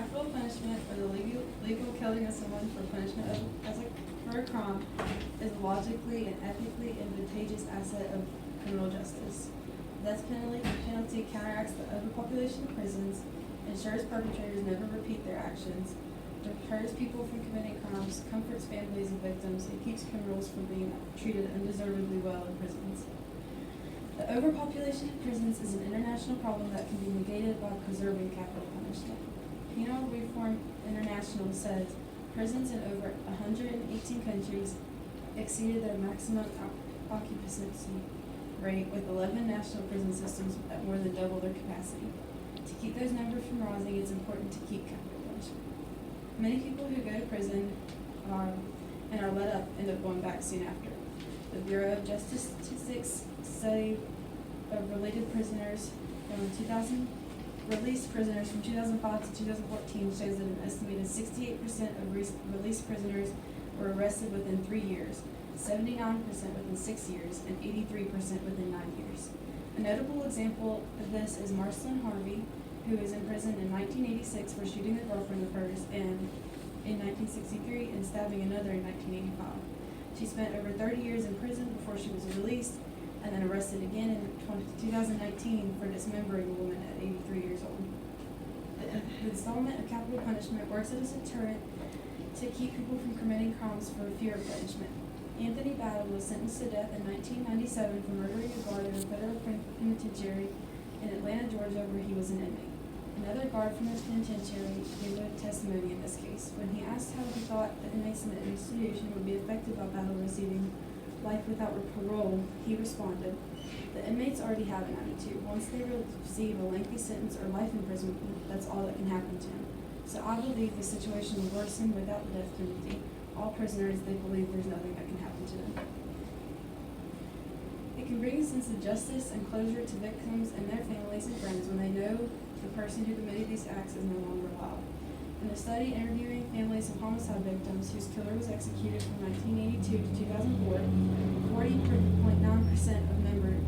Capital punishment, or the legal killing of someone for punishment for a crime, is a logically and ethically advantageous asset of criminal justice. The death penalty counteracts the overpopulation of prisons, ensures perpetrators never repeat their actions, deters people from committing crimes, comforts families of victims, and keeps criminals from being treated undeservedly well in prisons. The overpopulation of prisons is an international problem that can be negated by preserving capital punishment. Penal Reform International says prisons in over 118 countries exceeded their maximum occupancy rate, with 11 national prison systems at more than double their capacity. To keep those numbers from rising, it's important to keep capital punishment. Many people who go to prison and are let up end up going back soon after. The Bureau of Justice Statistics study of released prisoners from 2005 to 2014 shows that an estimated 68% of released prisoners were arrested within 3 years, 79% within 6 years, and 83% within 9 years. A notable example of this is Marcelin Harvey, who was imprisoned in 1986 for shooting a girlfriend of hers in 1963 and stabbing another in 1985. She spent over 30 years in prison before she was released, and then arrested again in 2019 for dismembering a woman at 83 years old. The installment of capital punishment works as a deterrent to keep people from committing crimes for fear of punishment. Anthony Battle was sentenced to death in 1997 for murdering a guard at a federal penitentiary in Atlanta, Georgia, where he was an inmate. Another guard from the penitentiary gave a testimony in this case. When he asked how he thought the inmates in the institution would be affected by Battle receiving life without parole, he responded, "The inmates already have an attitude. Once they receive a lengthy sentence or life imprisonment, that's all that can happen to them. So I believe the situation will worsen without the death penalty. All prisoners, they believe there's nothing that can happen to them." It can bring a sense of justice and closure to victims and their families and friends when they know the person who committed these acts is no longer alive. In a study interviewing families of homicide victims whose killer was executed from 1982 to 2004, 40.9% of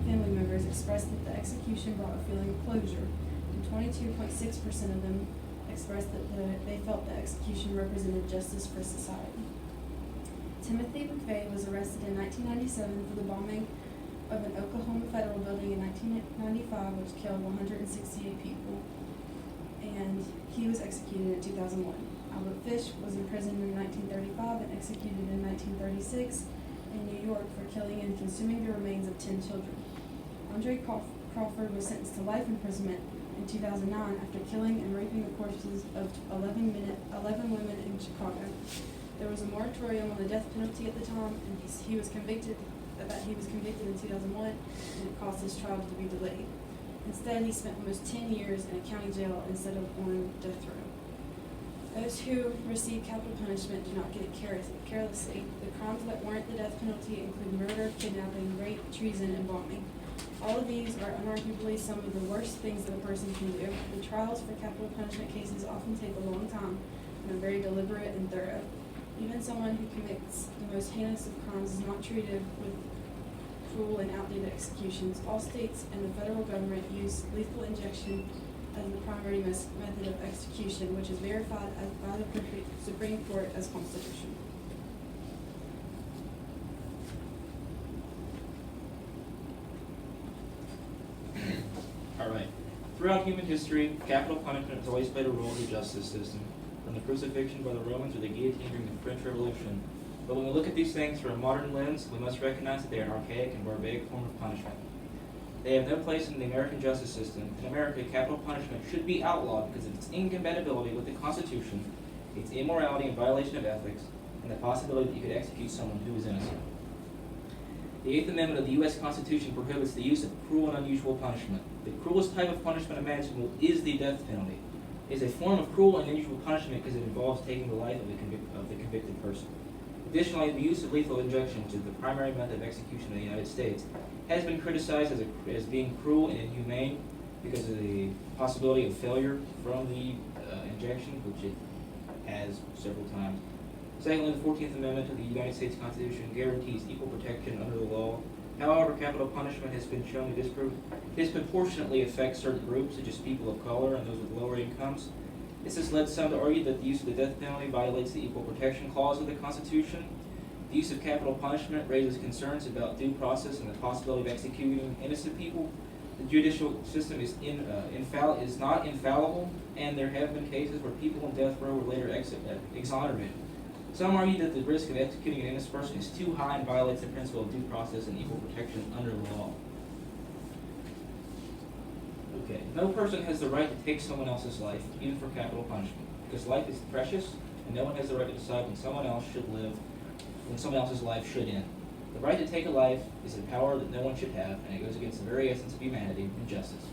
family members expressed that the execution brought a feeling of closure, and 22.6% of them expressed that they felt the execution represented justice for society. Timothy McVeigh was arrested in 1997 for the bombing of an Oklahoma federal building in 1995, which killed 168 people, and he was executed in 2001. Albert Fish was imprisoned in 1935 and executed in 1936 in New York for killing and consuming the remains of 10 children. Andre Crawford was sentenced to life imprisonment in 2009 after killing and raping the corpses of 11 women in Chicago. There was a moratorium on the death penalty at the time, and he was convicted in 2001, and it caused his trial to be delayed. Instead, he spent almost 10 years in a county jail instead of on death row. Those who receive capital punishment do not get it carelessly. The crimes that warrant the death penalty include murder, kidnapping, rape, treason, and bombing. All of these are unarguably some of the worst things that a person can do. The trials for capital punishment cases often take a long time and are very deliberate and thorough. Even someone who commits the most heinous of crimes is not treated with cruel and outdated executions. All states and the federal government use lethal injection as the primary method of execution, which is verified by the Supreme Court as constitutional. All right. Throughout human history, capital punishment has always played a role in the justice system, from the crucifixion by the Romans or the guillotine during the French Revolution. But when we look at these things through a modern lens, we must recognize that they are an archaic and barbaric form of punishment. They have no place in the American justice system. In America, capital punishment should be outlawed because of its incompatibility with the Constitution, its immorality and violation of ethics, and the possibility that you could execute someone who is innocent. The Eighth Amendment of the U.S. Constitution prohibits the use of cruel and unusual punishment. The cruelest type of punishment imaginable is the death penalty. It is a form of cruel and unusual punishment because it involves taking the life of the convicted person. Additionally, the use of lethal injection, which is the primary method of execution in the United States, has been criticized as being cruel and inhumane because of the possibility of failure from the injection, which it has several times. Secondly, the 14th Amendment to the United States Constitution guarantees equal protection under the law. However, capital punishment has been shown to disproportionately affect certain groups, such as people of color and those with lower incomes. This has led some to argue that the use of the death penalty violates the Equal Protection Clause of the Constitution. The use of capital punishment raises concerns about due process and the possibility of executing innocent people. The judicial system is not infallible, and there have been cases where people on death row were later exonerated. Some argue that the risk of executing an innocent person is too high and violates the principle of due process and equal protection under the law. Okay, no person has the right to take someone else's life, even for capital punishment, because life is precious, and no one has the right to decide when someone else's life should end. The right to take a life is a power that no one should have, and it goes against the very essence of humanity and justice.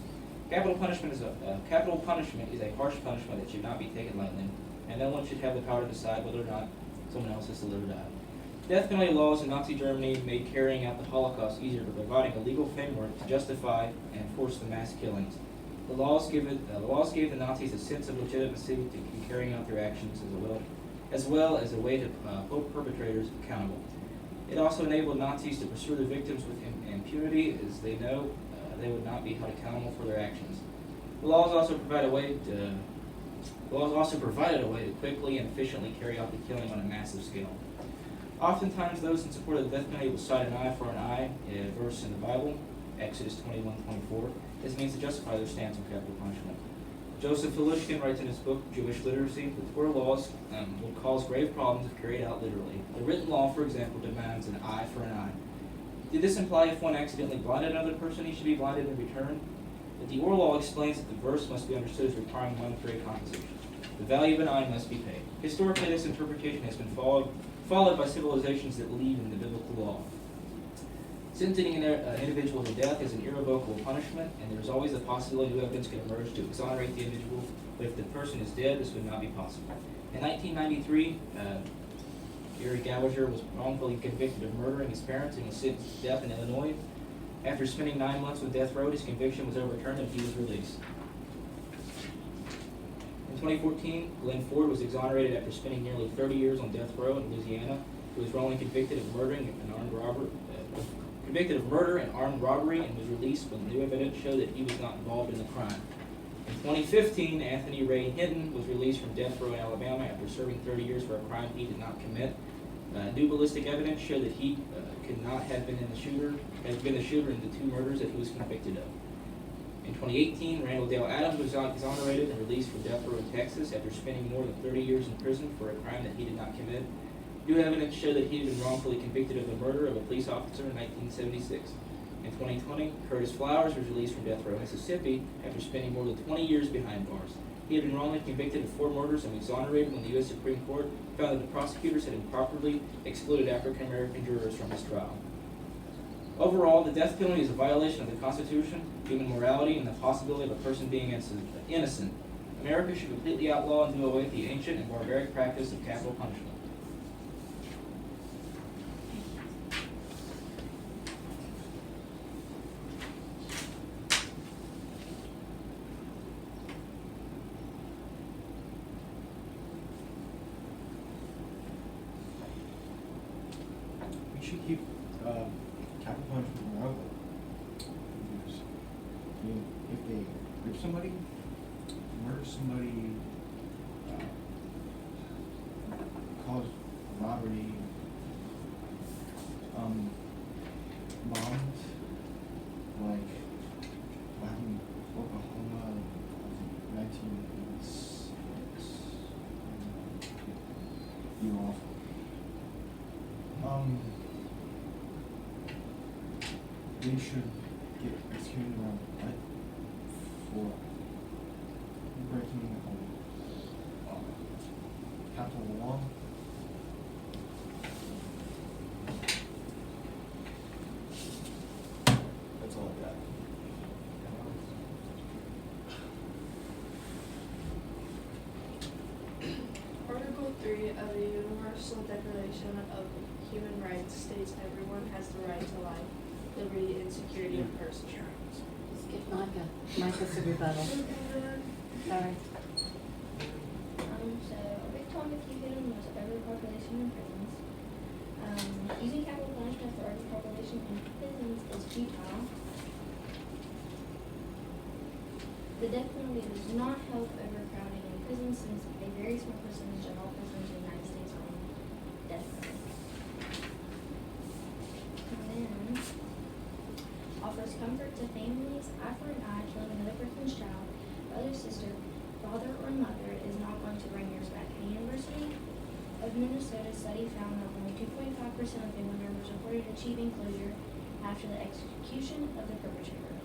Capital punishment is a harsh punishment that should not be taken lightly, and no one should have the power to decide whether or not someone else is to live or die. Death penalty laws in Nazi Germany made carrying out the Holocaust easier by providing a legal framework to justify and enforce the mass killings. The laws gave the Nazis a sense of legitimacy to carrying out their actions as well as a way to hold perpetrators accountable. It also enabled Nazis to pursue their victims with impunity, as they know they would not be held accountable for their actions. The laws also provided a way to quickly and efficiently carry out the killing on a massive scale. Oftentimes, those in support of the death penalty will cite an eye for an eye, a verse in the Bible, Exodus 21:24. This means to justify their stance on capital punishment. Joseph Filichkin writes in his book, Jewish Literacy, that Torah laws will cause grave problems if carried out literally. The written law, for example, demands an eye for an eye. Did this imply if one accidentally blinded another person, he should be blinded in return? But the oral law explains that the verse must be understood as requiring monetary compensation. The value of an eye must be paid. Historically, this interpretation has been followed by civilizations that believe in the biblical law. Sentencing an individual to death is an irrevocable punishment, and there is always the possibility new evidence can emerge to exonerate the individual, but if the person is dead, this would not be possible. In 1993, Gary Gallagher was wrongfully convicted of murdering his parents and was sentenced to death in Illinois. After spending 9 months on death row, his conviction was overturned and he was released. In 2014, Glenn Ford was exonerated after spending nearly 30 years on death row in Louisiana. He was wrongly convicted of murder and armed robbery and was released when new evidence showed that he was not involved in the crime. In 2015, Anthony Ray Hinton was released from death row in Alabama after serving 30 years for a crime he did not commit. New ballistic evidence showed that he could not have been the shooter in the 2 murders that he was convicted of. In 2018, Randall Dale Adams was exonerated and released from death row in Texas after spending more than 30 years in prison for a crime that he did not commit. New evidence showed that he had been wrongfully convicted of the murder of a police officer in 1976. In 2020, Curtis Flowers was released from death row in Mississippi after spending more than 20 years behind bars. He had been wrongly convicted of 4 murders and exonerated when the U.S. Supreme Court found that the prosecutors had improperly excluded African American jurors from his trial. Overall, the death penalty is a violation of the Constitution, human morality, and the possibility of a person being innocent. America should completely outlaw and do away with the ancient and barbaric practice of capital punishment. We should keep capital punishment around. Because, I mean, if they rape somebody, murder somebody, cause robbery, bombs, like what happened in Oklahoma in 1986, you know, they should get executed around, right, for breaking capital law. That's all I got. Article 3 of the Universal Declaration of Human Rights states everyone has the right to life, liberty, and security of person. Just give Micah a rebuttal. Sorry. So a big topic you hit on was overpopulation in prisons. Using capital punishment for overpopulation in prisons is futile. The death penalty does not help overcrowding in prisons since a very small percentage of all prisoners in the United States are on death row. And then, offers comfort to families. Eye for an eye, killing another person's child, brother, sister, father, or mother is not going to bring yours back. The University of Minnesota study found that only 2.5% of family members reported achieving closure after the execution of the perpetrator.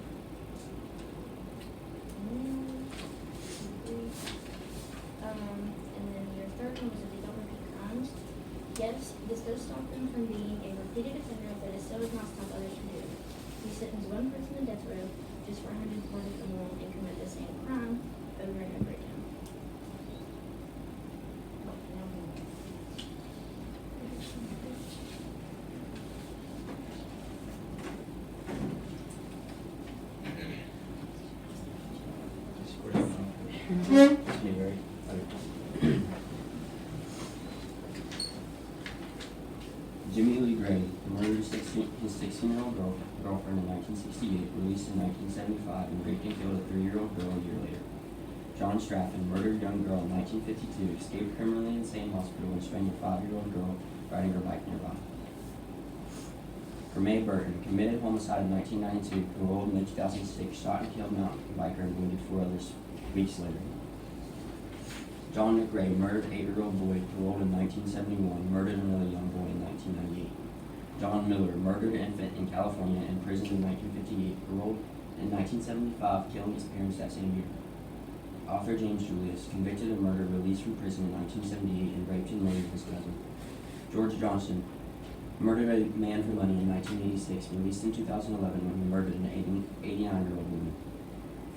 And then your third one was that they don't repeat crimes. Yes, this does stop them from being a repeated offender, but it still does not stop others from doing it. We sentence one person to death row just for 140 alone and commit the same crime over and over again. January. Jimmy Lee Gray murdered his 16-year-old girlfriend in 1968, released in 1975, and raped and killed a 3-year-old girl a year later. John Straffen murdered a young girl in 1952, escaped criminally insane hospital, and strangled a 5-year-old girl riding her bike nearby. Kermay Burton committed homicide in 1992, paroled in 2006, shot and killed a mountain biker and wounded 4 others weeks later. John McRae murdered 8-year-old boy, paroled in 1971, murdered another young boy in 1998. John Miller murdered an infant in California, imprisoned in 1958, paroled in 1975, killing his parents that same year. Author James Julius, convicted of murder, released from prison in 1978, and raped and murdered his cousin. George Johnson murdered a man for money in 1986, released in 2011 when he murdered an 89-year-old woman.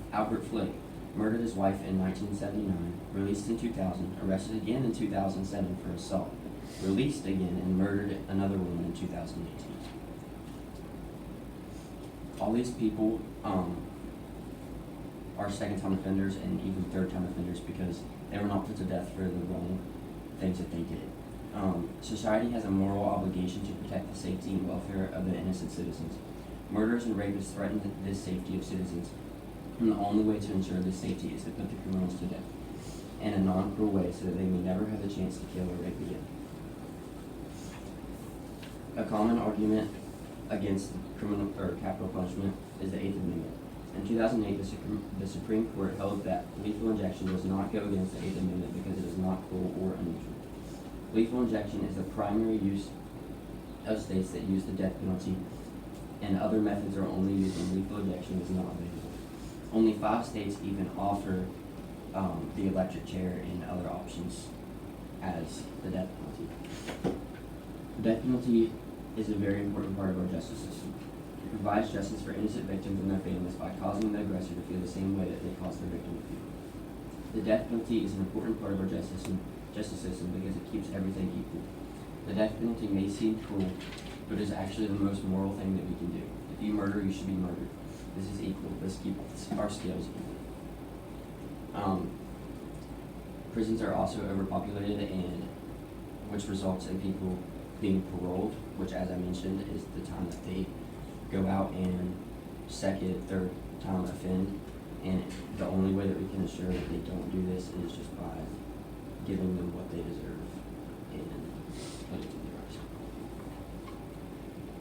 Albert Flick murdered his wife in 1979, released in 2000, arrested again in 2007 for assault, released again, and murdered another woman in 2018. All these people are second-time offenders and even third-time offenders because they were not put to death for the wrong things that they did. Society has a moral obligation to protect the safety and welfare of the innocent citizens. Murderers and rapists threaten the safety of citizens, and the only way to ensure this safety is to put the criminals to death in a non-cruel way so that they may never have the chance to kill or rape again. A common argument against criminal or capital punishment is the Eighth Amendment. In 2008, the Supreme Court held that lethal injection does not go against the Eighth Amendment because it is not cruel or unusual. Lethal injection is the primary use of states that use the death penalty, and other methods are only used when lethal injection is not available. Only 5 states even offer the electric chair and other options as the death penalty. The death penalty is a very important part of our justice system. It provides justice for innocent victims and their families by causing the aggressor to feel the same way that they caused their victim to feel. The death penalty is an important part of our justice system because it keeps everything equal. The death penalty may seem cruel, but is actually the most moral thing that we can do. If you murder, you should be murdered. This is equal. Let's keep our scales equal. Prisons are also overpopulated, and which results in people being paroled, which, as I mentioned, is the time that they go out and second, third time offend. And the only way that we can ensure that they don't do this is just by giving them what they deserve and putting